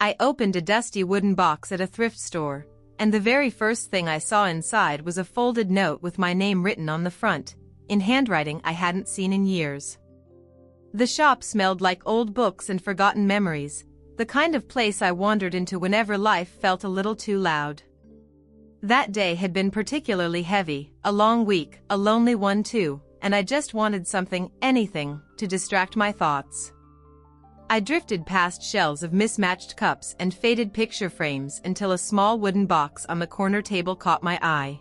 I opened a dusty wooden box at a thrift store, and the very first thing I saw inside was a folded note with my name written on the front, in handwriting I hadn't seen in years. The shop smelled like old books and forgotten memories, the kind of place I wandered into whenever life felt a little too loud. That day had been particularly heavy, a long week, a lonely one too, and I just wanted something, anything, to distract my thoughts. I drifted past shelves of mismatched cups and faded picture frames until a small wooden box on the corner table caught my eye.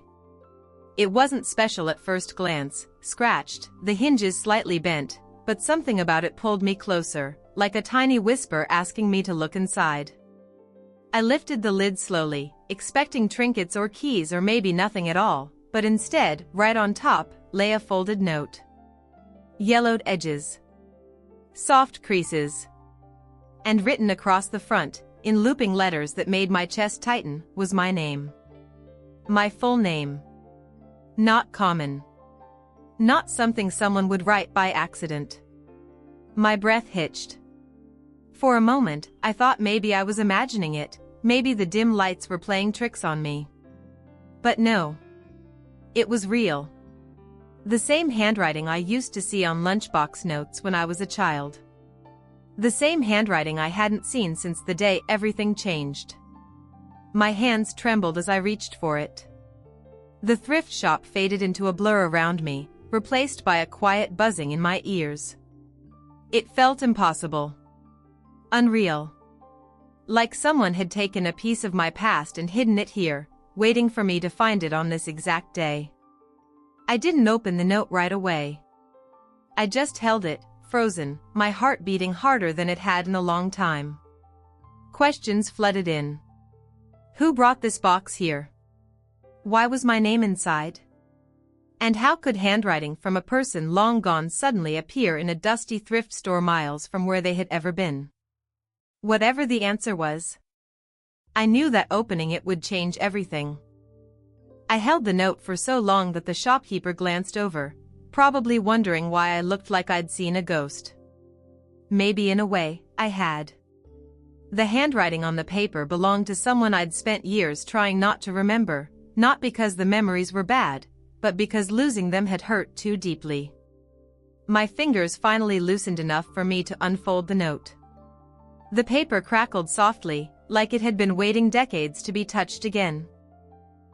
It wasn't special at first glance, scratched, the hinges slightly bent, but something about it pulled me closer, like a tiny whisper asking me to look inside. I lifted the lid slowly, expecting trinkets or keys or maybe nothing at all, but instead, right on top, lay a folded note. Yellowed edges. Soft creases. And written across the front, in looping letters that made my chest tighten, was my name. My full name. Not common. Not something someone would write by accident. My breath hitched. For a moment, I thought maybe I was imagining it, maybe the dim lights were playing tricks on me. But no. It was real. The same handwriting I used to see on lunchbox notes when I was a child. The same handwriting I hadn't seen since the day everything changed. My hands trembled as I reached for it. The thrift shop faded into a blur around me, replaced by a quiet buzzing in my ears. It felt impossible. Unreal. Like someone had taken a piece of my past and hidden it here, waiting for me to find it on this exact day. I didn't open the note right away. I just held it, frozen, my heart beating harder than it had in a long time. Questions flooded in. Who brought this box here? Why was my name inside? And how could handwriting from a person long gone suddenly appear in a dusty thrift store miles from where they had ever been? Whatever the answer was, I knew that opening it would change everything. I held the note for so long that the shopkeeper glanced over, probably wondering why I looked like I'd seen a ghost. Maybe in a way, I had. The handwriting on the paper belonged to someone I'd spent years trying not to remember, not because the memories were bad, but because losing them had hurt too deeply. My fingers finally loosened enough for me to unfold the note. The paper crackled softly, like it had been waiting decades to be touched again.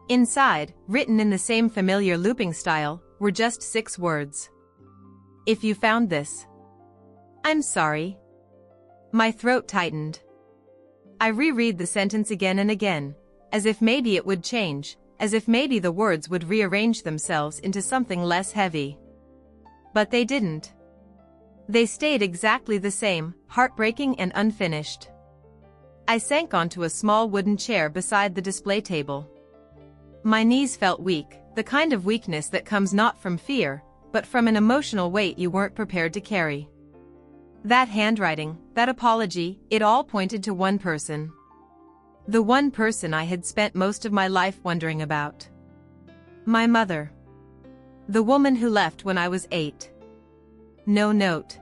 Inside, written in the same familiar looping style, were just 6 words. If you found this, I'm sorry. My throat tightened. I reread the sentence again and again, as if maybe it would change, as if maybe the words would rearrange themselves into something less heavy. But they didn't. They stayed exactly the same, heartbreaking and unfinished. I sank onto a small wooden chair beside the display table. My knees felt weak, the kind of weakness that comes not from fear, but from an emotional weight you weren't prepared to carry. That handwriting, that apology, it all pointed to one person. The one person I had spent most of my life wondering about. My mother. The woman who left when I was 8. No note.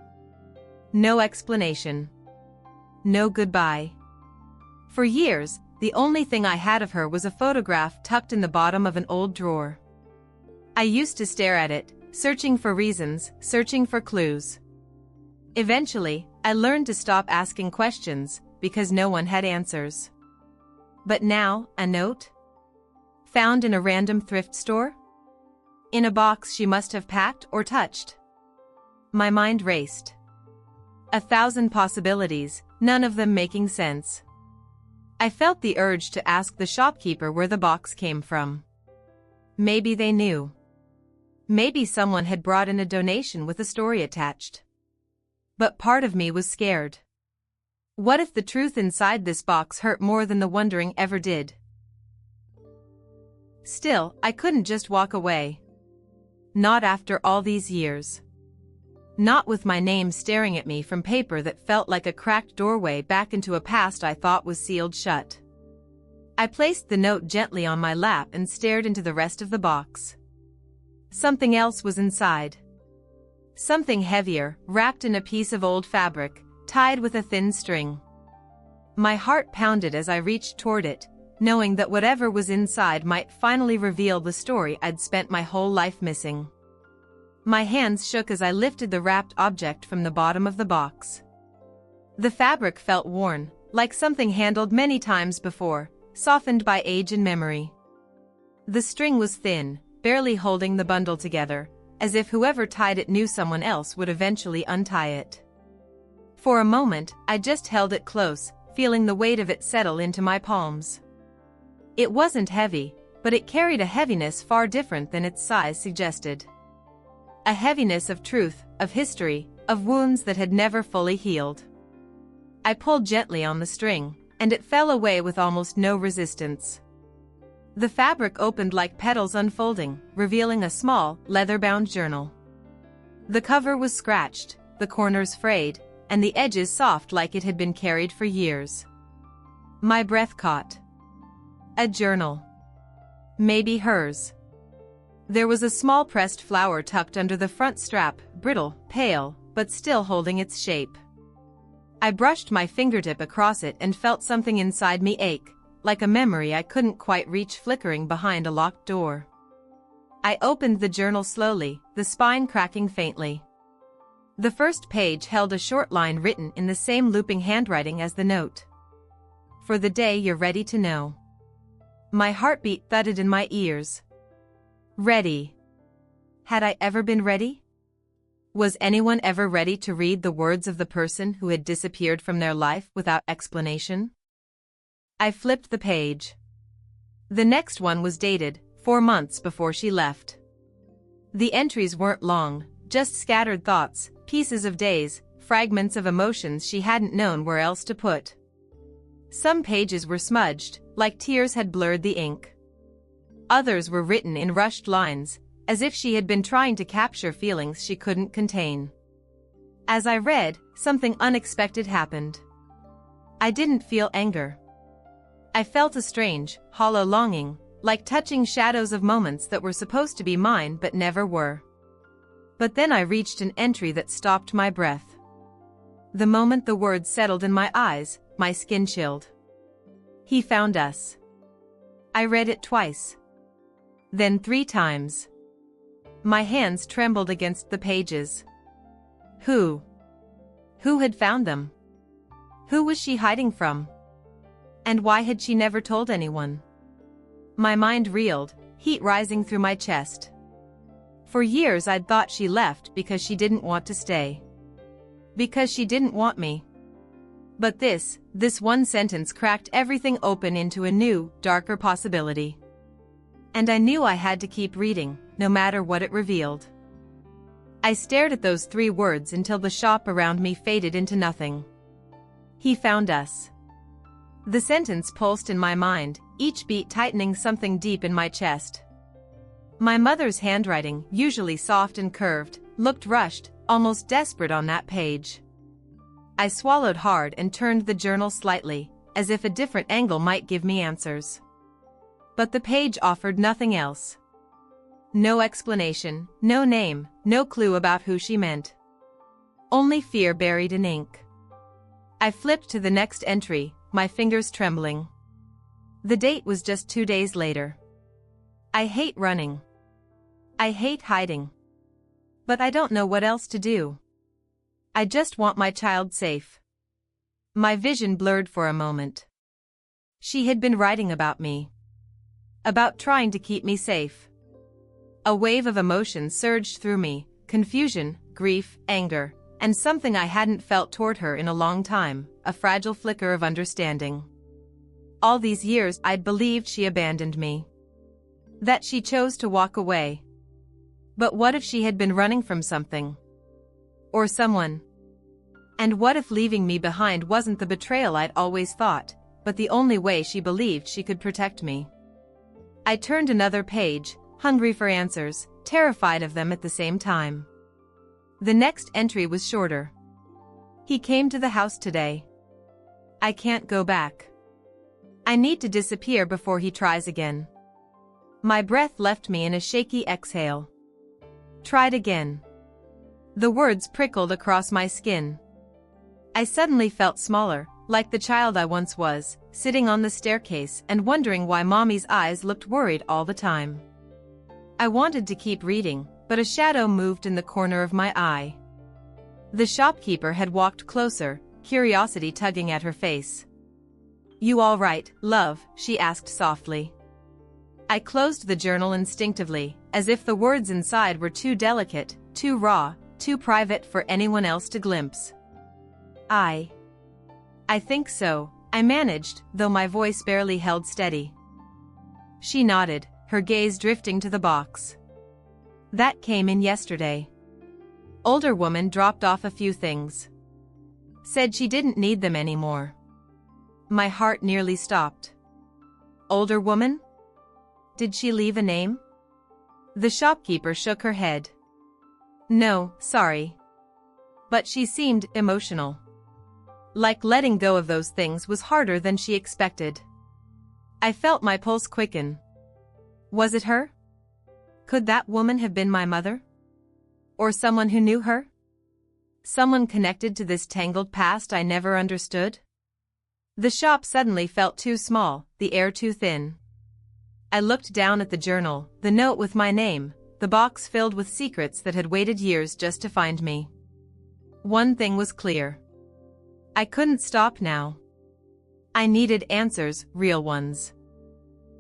No explanation. No goodbye. For years, the only thing I had of her was a photograph tucked in the bottom of an old drawer. I used to stare at it, searching for reasons, searching for clues. Eventually, I learned to stop asking questions, because no one had answers. But now, a note? Found in a random thrift store? In a box she must have packed or touched. My mind raced. 1,000 possibilities, none of them making sense. I felt the urge to ask the shopkeeper where the box came from. Maybe they knew. Maybe someone had brought in a donation with a story attached. But part of me was scared. What if the truth inside this box hurt more than the wondering ever did? Still, I couldn't just walk away. Not after all these years. Not with my name staring at me from paper that felt like a cracked doorway back into a past I thought was sealed shut. I placed the note gently on my lap and stared into the rest of the box. Something else was inside. Something heavier, wrapped in a piece of old fabric, tied with a thin string. My heart pounded as I reached toward it, knowing that whatever was inside might finally reveal the story I'd spent my whole life missing. My hands shook as I lifted the wrapped object from the bottom of the box. The fabric felt worn, like something handled many times before, softened by age and memory. The string was thin, barely holding the bundle together, as if whoever tied it knew someone else would eventually untie it. For a moment, I just held it close, feeling the weight of it settle into my palms. It wasn't heavy, but it carried a heaviness far different than its size suggested. A heaviness of truth, of history, of wounds that had never fully healed. I pulled gently on the string, and it fell away with almost no resistance. The fabric opened like petals unfolding, revealing a small, leather-bound journal. The cover was scratched, the corners frayed, and the edges soft like it had been carried for years. My breath caught. A journal. Maybe hers. There was a small pressed flower tucked under the front strap, brittle, pale, but still holding its shape. I brushed my fingertip across it and felt something inside me ache, like a memory I couldn't quite reach flickering behind a locked door. I opened the journal slowly, the spine cracking faintly. The first page held a short line written in the same looping handwriting as the note. For the day you're ready to know. My heartbeat thudded in my ears. Ready. Had I ever been ready? Was anyone ever ready to read the words of the person who had disappeared from their life without explanation? I flipped the page. The next one was dated 4 months before she left. The entries weren't long, just scattered thoughts, pieces of days, fragments of emotions she hadn't known where else to put. Some pages were smudged, like tears had blurred the ink. Others were written in rushed lines, as if she had been trying to capture feelings she couldn't contain. As I read, something unexpected happened. I didn't feel anger. I felt a strange, hollow longing, like touching shadows of moments that were supposed to be mine but never were. But then I reached an entry that stopped my breath. The moment the words settled in my eyes, my skin chilled. He found us. I read it twice. Then 3 times. My hands trembled against the pages. Who? Who had found them? Who was she hiding from? And why had she never told anyone? My mind reeled, heat rising through my chest. For years I'd thought she left because she didn't want to stay. Because she didn't want me. But this one sentence cracked everything open into a new, darker possibility. And I knew I had to keep reading, no matter what it revealed. I stared at those 3 words until the shop around me faded into nothing. He found us. The sentence pulsed in my mind, each beat tightening something deep in my chest. My mother's handwriting, usually soft and curved, looked rushed, almost desperate on that page. I swallowed hard and turned the journal slightly, as if a different angle might give me answers. But the page offered nothing else. No explanation, no name, no clue about who she meant. Only fear buried in ink. I flipped to the next entry, my fingers trembling. The date was just 2 days later. I hate running. I hate hiding. But I don't know what else to do. I just want my child safe. My vision blurred for a moment. She had been writing about me. About trying to keep me safe. A wave of emotion surged through me, confusion, grief, anger, and something I hadn't felt toward her in a long time, a fragile flicker of understanding. All these years I'd believed she abandoned me. That she chose to walk away. But what if she had been running from something? Or someone? And what if leaving me behind wasn't the betrayal I'd always thought, but the only way she believed she could protect me? I turned another page, hungry for answers, terrified of them at the same time. The next entry was shorter. He came to the house today. I can't go back. I need to disappear before he tries again. My breath left me in a shaky exhale. Tried again. The words prickled across my skin. I suddenly felt smaller, like the child I once was, sitting on the staircase and wondering why Mommy's eyes looked worried all the time. I wanted to keep reading, but a shadow moved in the corner of my eye. The shopkeeper had walked closer, curiosity tugging at her face. "You all right, love?" she asked softly. I closed the journal instinctively, as if the words inside were too delicate, too raw, too private for anyone else to glimpse. I think so," I managed, though my voice barely held steady. She nodded, her gaze drifting to the box. "That came in yesterday." Older woman dropped off a few things. Said she didn't need them anymore. My heart nearly stopped. Older woman? Did she leave a name? The shopkeeper shook her head. "No, sorry." But she seemed emotional. Like letting go of those things was harder than she expected. I felt my pulse quicken. Was it her? Could that woman have been my mother? Or someone who knew her? Someone connected to this tangled past I never understood? The shop suddenly felt too small, the air too thin. I looked down at the journal, the note with my name, the box filled with secrets that had waited years just to find me. One thing was clear. I couldn't stop now. I needed answers, real ones.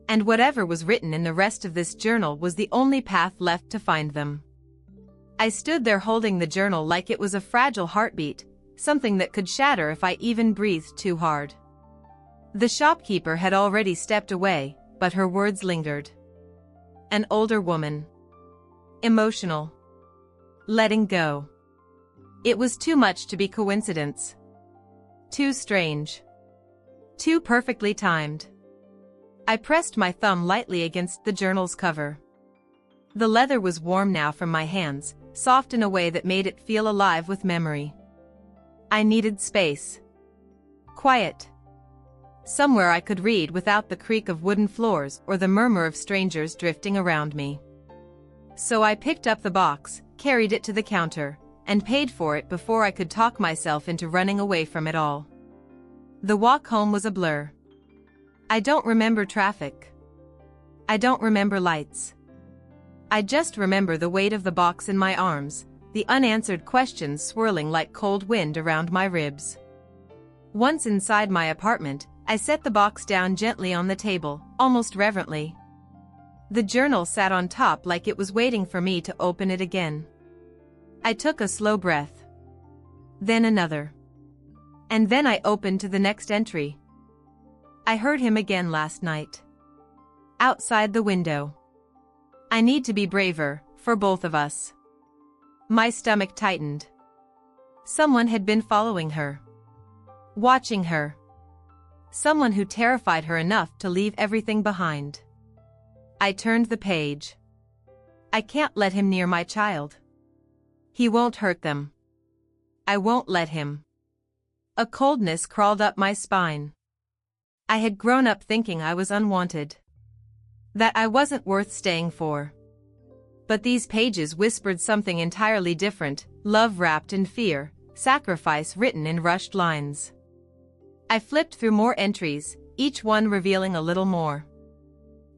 And whatever was written in the rest of this journal was the only path left to find them. I stood there holding the journal like it was a fragile heartbeat, something that could shatter if I even breathed too hard. The shopkeeper had already stepped away, but her words lingered. An older woman. Emotional. Letting go. It was too much to be coincidence. Too strange. Too perfectly timed. I pressed my thumb lightly against the journal's cover. The leather was warm now from my hands, soft in a way that made it feel alive with memory. I needed space. Quiet. Somewhere I could read without the creak of wooden floors or the murmur of strangers drifting around me. So I picked up the box, carried it to the counter, and paid for it before I could talk myself into running away from it all. The walk home was a blur. I don't remember traffic. I don't remember lights. I just remember the weight of the box in my arms, the unanswered questions swirling like cold wind around my ribs. Once inside my apartment, I set the box down gently on the table, almost reverently. The journal sat on top like it was waiting for me to open it again. I took a slow breath. Then another. And then I opened to the next entry. I heard him again last night. Outside the window. I need to be braver, for both of us. My stomach tightened. Someone had been following her. Watching her. Someone who terrified her enough to leave everything behind. I turned the page. I can't let him near my child. He won't hurt them. I won't let him. A coldness crawled up my spine. I had grown up thinking I was unwanted. That I wasn't worth staying for. But these pages whispered something entirely different, love wrapped in fear, sacrifice written in rushed lines. I flipped through more entries, each one revealing a little more.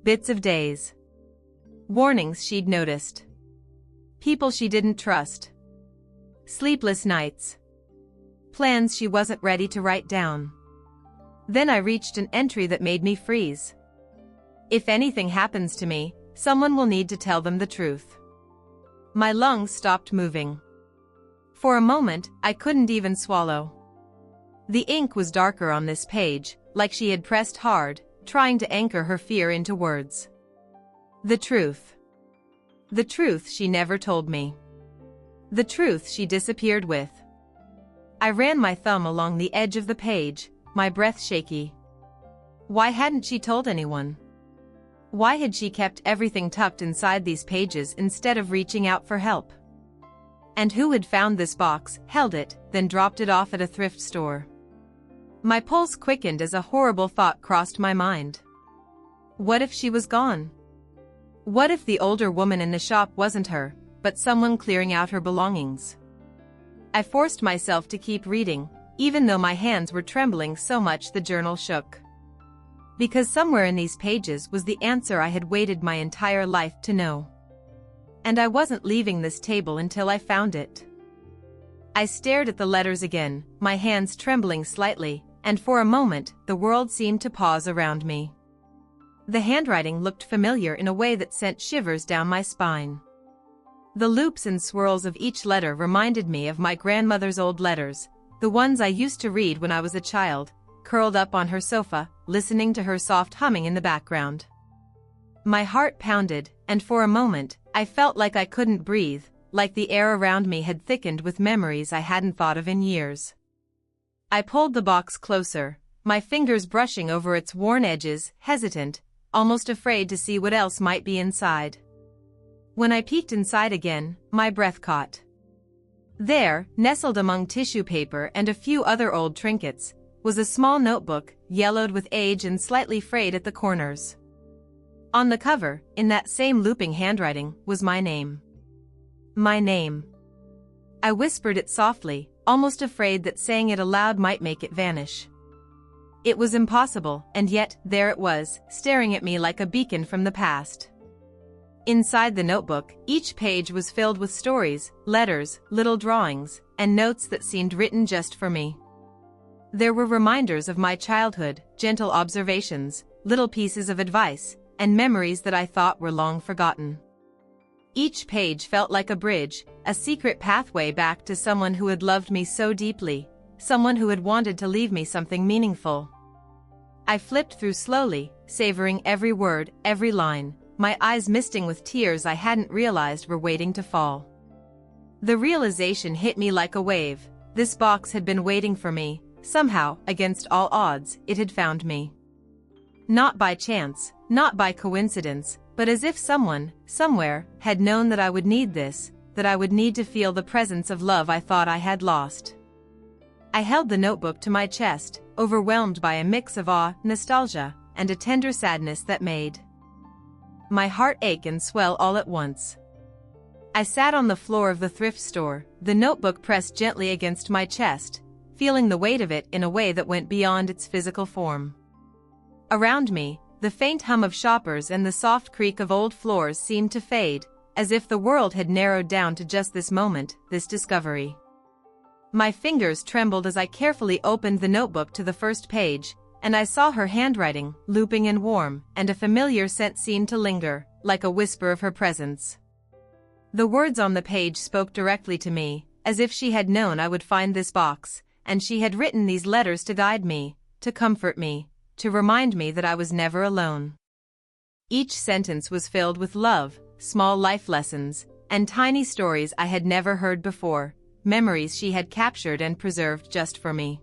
Bits of days. Warnings she'd noticed. People she didn't trust. Sleepless nights. Plans she wasn't ready to write down. Then I reached an entry that made me freeze. If anything happens to me, someone will need to tell them the truth. My lungs stopped moving. For a moment, I couldn't even swallow. The ink was darker on this page, like she had pressed hard, trying to anchor her fear into words. The truth. The truth she never told me. The truth she disappeared with. I ran my thumb along the edge of the page, my breath shaky. Why hadn't she told anyone? Why had she kept everything tucked inside these pages instead of reaching out for help? And who had found this box, held it, then dropped it off at a thrift store? My pulse quickened as a horrible thought crossed my mind. What if she was gone? What if the older woman in the shop wasn't her, but someone clearing out her belongings? I forced myself to keep reading, even though my hands were trembling so much the journal shook. Because somewhere in these pages was the answer I had waited my entire life to know. And I wasn't leaving this table until I found it. I stared at the letters again, my hands trembling slightly, and for a moment, the world seemed to pause around me. The handwriting looked familiar in a way that sent shivers down my spine. The loops and swirls of each letter reminded me of my grandmother's old letters, the ones I used to read when I was a child, curled up on her sofa, listening to her soft humming in the background. My heart pounded, and for a moment, I felt like I couldn't breathe, like the air around me had thickened with memories I hadn't thought of in years. I pulled the box closer, my fingers brushing over its worn edges, hesitant, almost afraid to see what else might be inside. When I peeked inside again, my breath caught. There, nestled among tissue paper and a few other old trinkets, was a small notebook, yellowed with age and slightly frayed at the corners. On the cover, in that same looping handwriting, was my name. My name. I whispered it softly, almost afraid that saying it aloud might make it vanish. It was impossible, and yet, there it was, staring at me like a beacon from the past. Inside the notebook, each page was filled with stories, letters, little drawings, and notes that seemed written just for me. There were reminders of my childhood, gentle observations, little pieces of advice, and memories that I thought were long forgotten. Each page felt like a bridge, a secret pathway back to someone who had loved me so deeply, someone who had wanted to leave me something meaningful. I flipped through slowly, savoring every word, every line, my eyes misting with tears I hadn't realized were waiting to fall. The realization hit me like a wave. This box had been waiting for me. Somehow, against all odds, it had found me. Not by chance, not by coincidence, but as if someone, somewhere, had known that I would need this, that I would need to feel the presence of love I thought I had lost. I held the notebook to my chest, overwhelmed by a mix of awe, nostalgia, and a tender sadness that made my heart ache and swell all at once. I sat on the floor of the thrift store, the notebook pressed gently against my chest, feeling the weight of it in a way that went beyond its physical form. Around me, the faint hum of shoppers and the soft creak of old floors seemed to fade, as if the world had narrowed down to just this moment, this discovery. My fingers trembled as I carefully opened the notebook to the first page, and I saw her handwriting, looping and warm, and a familiar scent seemed to linger, like a whisper of her presence. The words on the page spoke directly to me, as if she had known I would find this box, and she had written these letters to guide me, to comfort me, to remind me that I was never alone. Each sentence was filled with love, small life lessons, and tiny stories I had never heard before, memories she had captured and preserved just for me.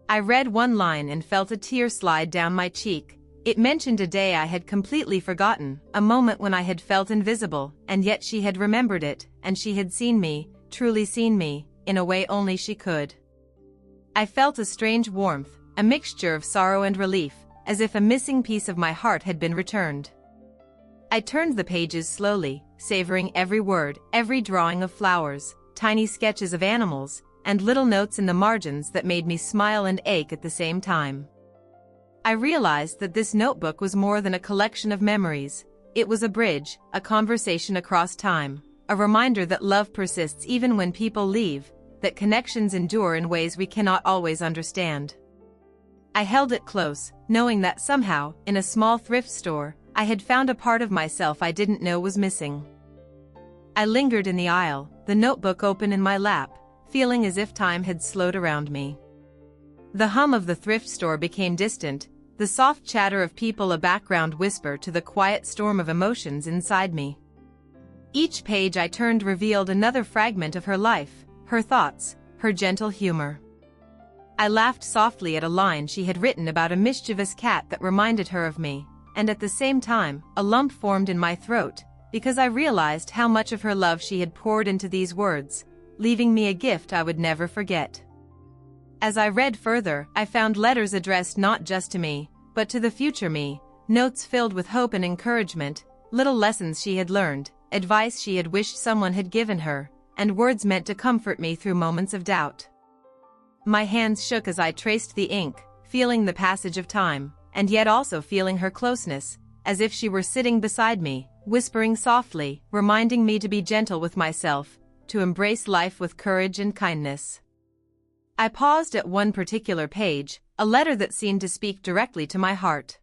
I read one line and felt a tear slide down my cheek. It mentioned a day I had completely forgotten, a moment when I had felt invisible, and yet she had remembered it, and she had seen me, truly seen me, in a way only she could. I felt a strange warmth, a mixture of sorrow and relief, as if a missing piece of my heart had been returned. I turned the pages slowly, savoring every word, every drawing of flowers, tiny sketches of animals, and little notes in the margins that made me smile and ache at the same time. I realized that this notebook was more than a collection of memories. It was a bridge, a conversation across time, a reminder that love persists even when people leave, that connections endure in ways we cannot always understand. I held it close, knowing that somehow, in a small thrift store, I had found a part of myself I didn't know was missing. I lingered in the aisle, the notebook open in my lap, feeling as if time had slowed around me. The hum of the thrift store became distant, the soft chatter of people a background whisper to the quiet storm of emotions inside me. Each page I turned revealed another fragment of her life, her thoughts, her gentle humor. I laughed softly at a line she had written about a mischievous cat that reminded her of me, and at the same time, a lump formed in my throat, because I realized how much of her love she had poured into these words, leaving me a gift I would never forget. As I read further, I found letters addressed not just to me, but to the future me, notes filled with hope and encouragement, little lessons she had learned, advice she had wished someone had given her, and words meant to comfort me through moments of doubt. My hands shook as I traced the ink, feeling the passage of time, and yet also feeling her closeness, as if she were sitting beside me, whispering softly, reminding me to be gentle with myself, to embrace life with courage and kindness. I paused at one particular page, a letter that seemed to speak directly to my heart.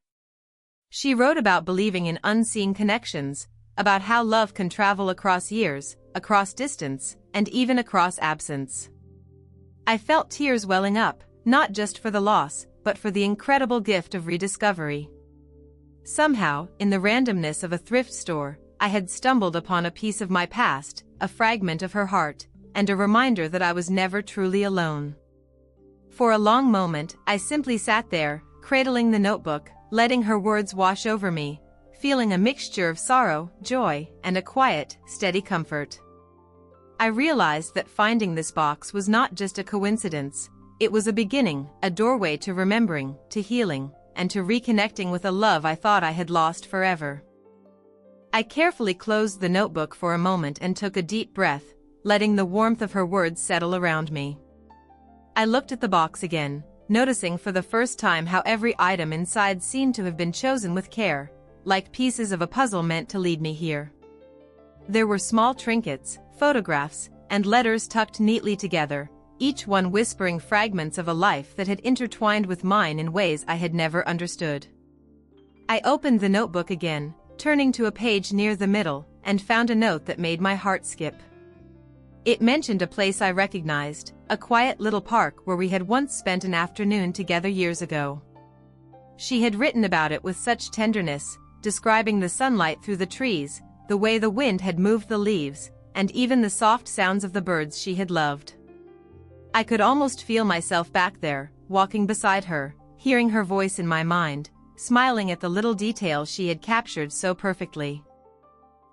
She wrote about believing in unseen connections, about how love can travel across years, across distance, and even across absence. I felt tears welling up, not just for the loss, but for the incredible gift of rediscovery. Somehow, in the randomness of a thrift store, I had stumbled upon a piece of my past, a fragment of her heart, and a reminder that I was never truly alone. For a long moment, I simply sat there, cradling the notebook, letting her words wash over me, feeling a mixture of sorrow, joy, and a quiet, steady comfort. I realized that finding this box was not just a coincidence. It was a beginning, a doorway to remembering, to healing, and to reconnecting with a love I thought I had lost forever. I carefully closed the notebook for a moment and took a deep breath, letting the warmth of her words settle around me. I looked at the box again, noticing for the first time how every item inside seemed to have been chosen with care, like pieces of a puzzle meant to lead me here. There were small trinkets, photographs, and letters tucked neatly together, each one whispering fragments of a life that had intertwined with mine in ways I had never understood. I opened the notebook again, turning to a page near the middle, and found a note that made my heart skip. It mentioned a place I recognized, a quiet little park where we had once spent an afternoon together years ago. She had written about it with such tenderness, describing the sunlight through the trees, the way the wind had moved the leaves, and even the soft sounds of the birds she had loved. I could almost feel myself back there, walking beside her, hearing her voice in my mind, smiling at the little details she had captured so perfectly.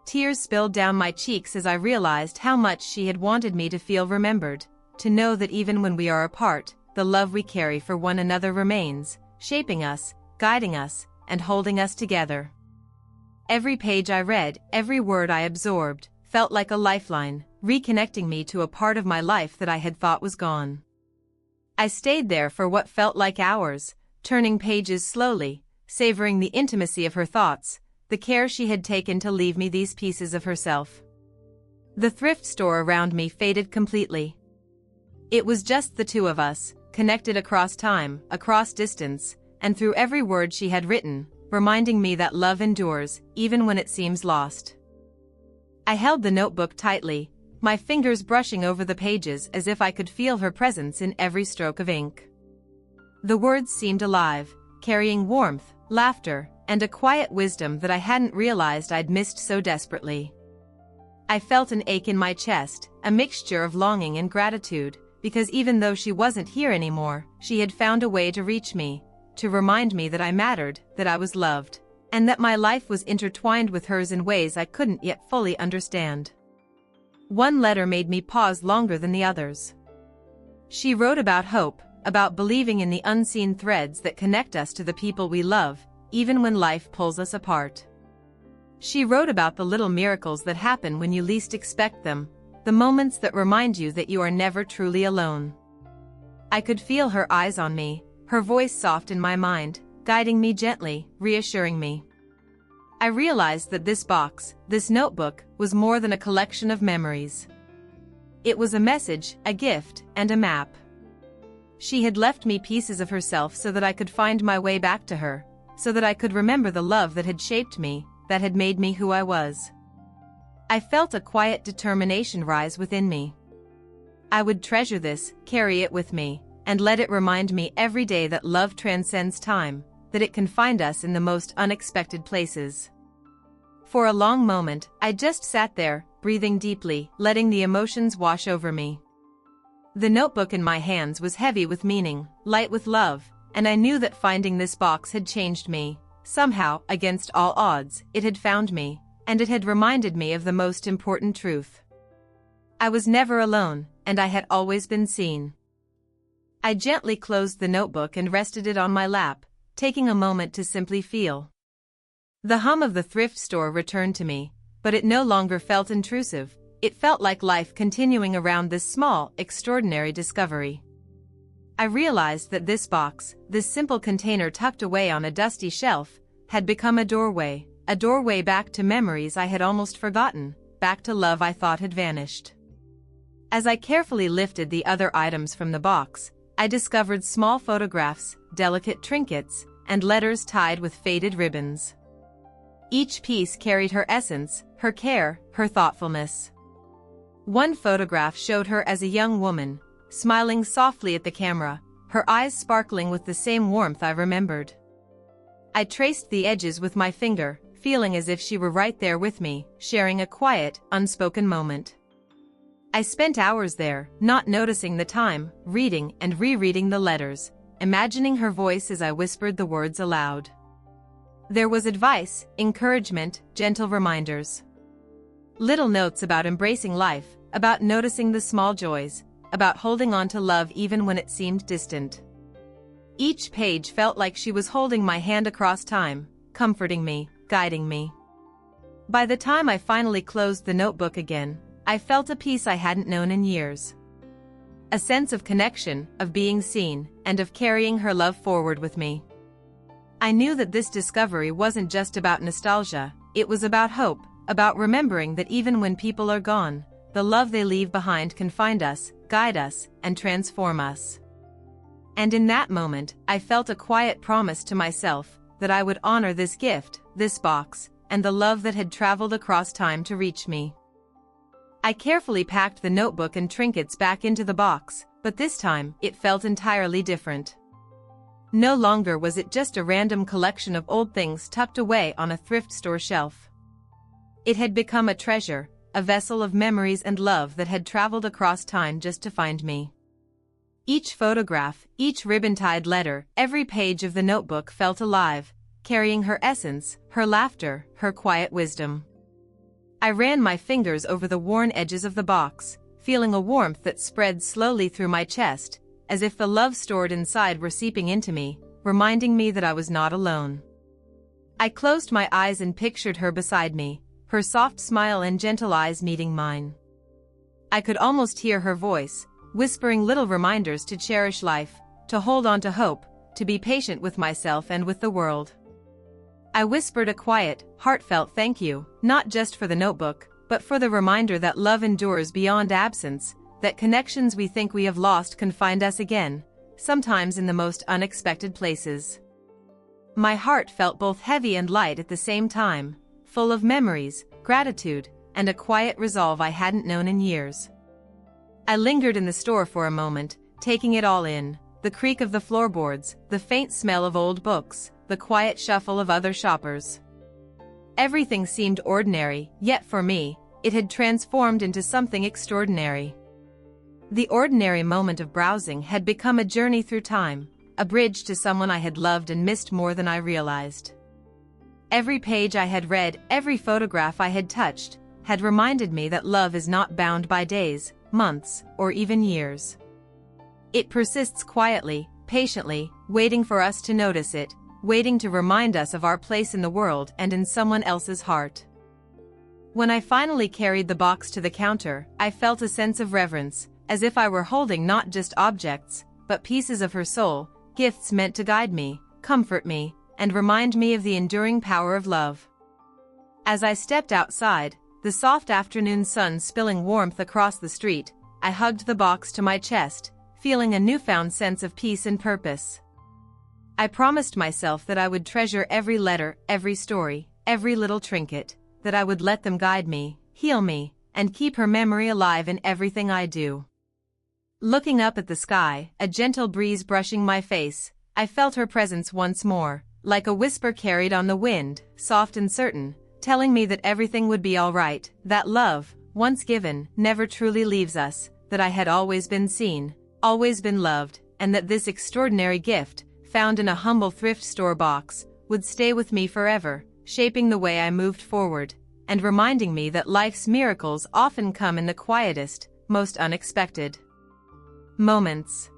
Tears spilled down my cheeks as I realized how much she had wanted me to feel remembered, to know that even when we are apart, the love we carry for one another remains, shaping us, guiding us, and holding us together. Every page I read, every word I absorbed, felt like a lifeline, reconnecting me to a part of my life that I had thought was gone. I stayed there for what felt like hours, turning pages slowly, savoring the intimacy of her thoughts, the care she had taken to leave me these pieces of herself. The thrift store around me faded completely. It was just the two of us, connected across time, across distance, and through every word she had written, reminding me that love endures, even when it seems lost. I held the notebook tightly, my fingers brushing over the pages as if I could feel her presence in every stroke of ink. The words seemed alive, carrying warmth, laughter, and a quiet wisdom that I hadn't realized I'd missed so desperately. I felt an ache in my chest, a mixture of longing and gratitude, because even though she wasn't here anymore, she had found a way to reach me, to remind me that I mattered, that I was loved, and that my life was intertwined with hers in ways I couldn't yet fully understand. One letter made me pause longer than the others. She wrote about hope, about believing in the unseen threads that connect us to the people we love, even when life pulls us apart. She wrote about the little miracles that happen when you least expect them, the moments that remind you that you are never truly alone. I could feel her eyes on me, her voice soft in my mind, guiding me gently, reassuring me. I realized that this box, this notebook, was more than a collection of memories. It was a message, a gift, and a map. She had left me pieces of herself so that I could find my way back to her, so that I could remember the love that had shaped me, that had made me who I was. I felt a quiet determination rise within me. I would treasure this, carry it with me, and let it remind me every day that love transcends time, that it can find us in the most unexpected places. For a long moment, I just sat there, breathing deeply, letting the emotions wash over me. The notebook in my hands was heavy with meaning, light with love, and I knew that finding this box had changed me. Somehow, against all odds, it had found me, and it had reminded me of the most important truth. I was never alone, and I had always been seen. I gently closed the notebook and rested it on my lap, taking a moment to simply feel. The hum of the thrift store returned to me, but it no longer felt intrusive. It felt like life continuing around this small, extraordinary discovery. I realized that this box, this simple container tucked away on a dusty shelf, had become a doorway back to memories I had almost forgotten, back to love I thought had vanished. As I carefully lifted the other items from the box, I discovered small photographs, delicate trinkets, and letters tied with faded ribbons. Each piece carried her essence, her care, her thoughtfulness. One photograph showed her as a young woman, smiling softly at the camera, her eyes sparkling with the same warmth I remembered. I traced the edges with my finger, feeling as if she were right there with me, sharing a quiet, unspoken moment. I spent hours there, not noticing the time, reading and rereading the letters, imagining her voice as I whispered the words aloud. There was advice, encouragement, gentle reminders. Little notes about embracing life, about noticing the small joys, about holding on to love even when it seemed distant. Each page felt like she was holding my hand across time, comforting me, guiding me. By the time I finally closed the notebook again, I felt a peace I hadn't known in years. A sense of connection, of being seen, and of carrying her love forward with me. I knew that this discovery wasn't just about nostalgia, it was about hope, about remembering that even when people are gone, the love they leave behind can find us, guide us, and transform us. And in that moment, I felt a quiet promise to myself that I would honor this gift, this box, and the love that had traveled across time to reach me. I carefully packed the notebook and trinkets back into the box, but this time, it felt entirely different. No longer was it just a random collection of old things tucked away on a thrift store shelf. It had become a treasure, a vessel of memories and love that had traveled across time just to find me. Each photograph, each ribbon-tied letter, every page of the notebook felt alive, carrying her essence, her laughter, her quiet wisdom. I ran my fingers over the worn edges of the box, feeling a warmth that spread slowly through my chest, as if the love stored inside were seeping into me, reminding me that I was not alone. I closed my eyes and pictured her beside me, her soft smile and gentle eyes meeting mine. I could almost hear her voice, whispering little reminders to cherish life, to hold on to hope, to be patient with myself and with the world. I whispered a quiet, heartfelt thank you, not just for the notebook, but for the reminder that love endures beyond absence, that connections we think we have lost can find us again, sometimes in the most unexpected places. My heart felt both heavy and light at the same time, full of memories, gratitude, and a quiet resolve I hadn't known in years. I lingered in the store for a moment, taking it all in, the creak of the floorboards, the faint smell of old books, the quiet shuffle of other shoppers. Everything seemed ordinary, yet for me, it had transformed into something extraordinary. The ordinary moment of browsing had become a journey through time, a bridge to someone I had loved and missed more than I realized. Every page I had read, every photograph I had touched, had reminded me that love is not bound by days, months, or even years. It persists quietly, patiently, waiting for us to notice it, waiting to remind us of our place in the world and in someone else's heart. When I finally carried the box to the counter, I felt a sense of reverence, as if I were holding not just objects, but pieces of her soul, gifts meant to guide me, comfort me, and remind me of the enduring power of love. As I stepped outside, the soft afternoon sun spilling warmth across the street, I hugged the box to my chest, feeling a newfound sense of peace and purpose. I promised myself that I would treasure every letter, every story, every little trinket, that I would let them guide me, heal me, and keep her memory alive in everything I do. Looking up at the sky, a gentle breeze brushing my face, I felt her presence once more, like a whisper carried on the wind, soft and certain, telling me that everything would be all right, that love, once given, never truly leaves us, that I had always been seen, always been loved, and that this extraordinary gift, found in a humble thrift store box, would stay with me forever, shaping the way I moved forward, and reminding me that life's miracles often come in the quietest, most unexpected moments.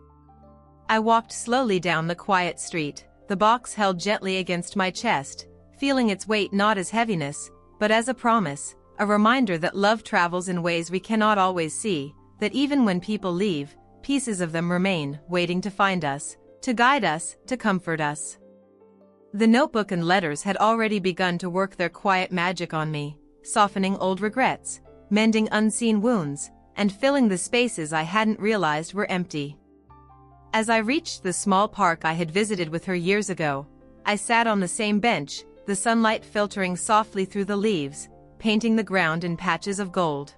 I walked slowly down the quiet street, the box held gently against my chest, feeling its weight not as heaviness, but as a promise, a reminder that love travels in ways we cannot always see, that even when people leave, pieces of them remain, waiting to find us, to guide us, to comfort us. The notebook and letters had already begun to work their quiet magic on me, softening old regrets, mending unseen wounds, and filling the spaces I hadn't realized were empty. As I reached the small park I had visited with her years ago, I sat on the same bench, the sunlight filtering softly through the leaves, painting the ground in patches of gold.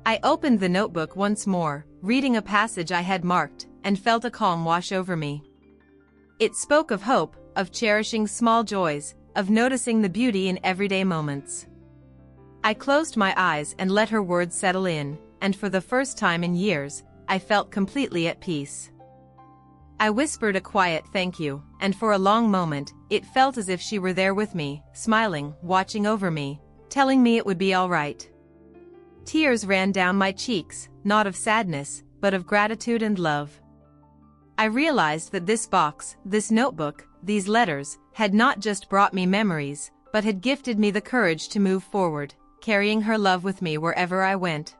I opened the notebook once more, reading a passage I had marked, and felt a calm wash over me. It spoke of hope, of cherishing small joys, of noticing the beauty in everyday moments. I closed my eyes and let her words settle in, and for the first time in years, I felt completely at peace. I whispered a quiet thank you, and for a long moment, it felt as if she were there with me, smiling, watching over me, telling me it would be all right. Tears ran down my cheeks, not of sadness, but of gratitude and love. I realized that this box, this notebook, these letters, had not just brought me memories, but had gifted me the courage to move forward, carrying her love with me wherever I went.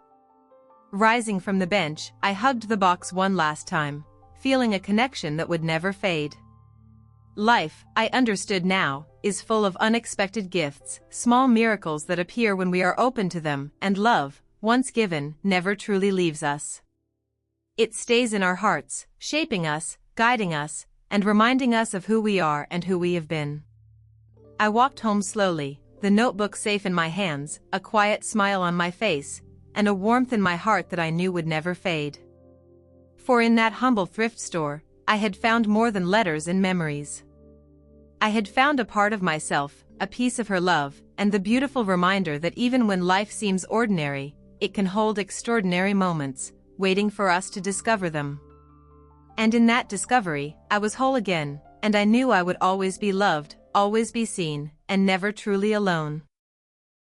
Rising from the bench, I hugged the box one last time, feeling a connection that would never fade. Life, I understood now, is full of unexpected gifts, small miracles that appear when we are open to them, and love, once given, never truly leaves us. It stays in our hearts, shaping us, guiding us, and reminding us of who we are and who we have been. I walked home slowly, the notebook safe in my hands, a quiet smile on my face, and a warmth in my heart that I knew would never fade. For in that humble thrift store, I had found more than letters and memories. I had found a part of myself, a piece of her love, and the beautiful reminder that even when life seems ordinary, it can hold extraordinary moments, waiting for us to discover them. And in that discovery, I was whole again, and I knew I would always be loved, always be seen, and never truly alone.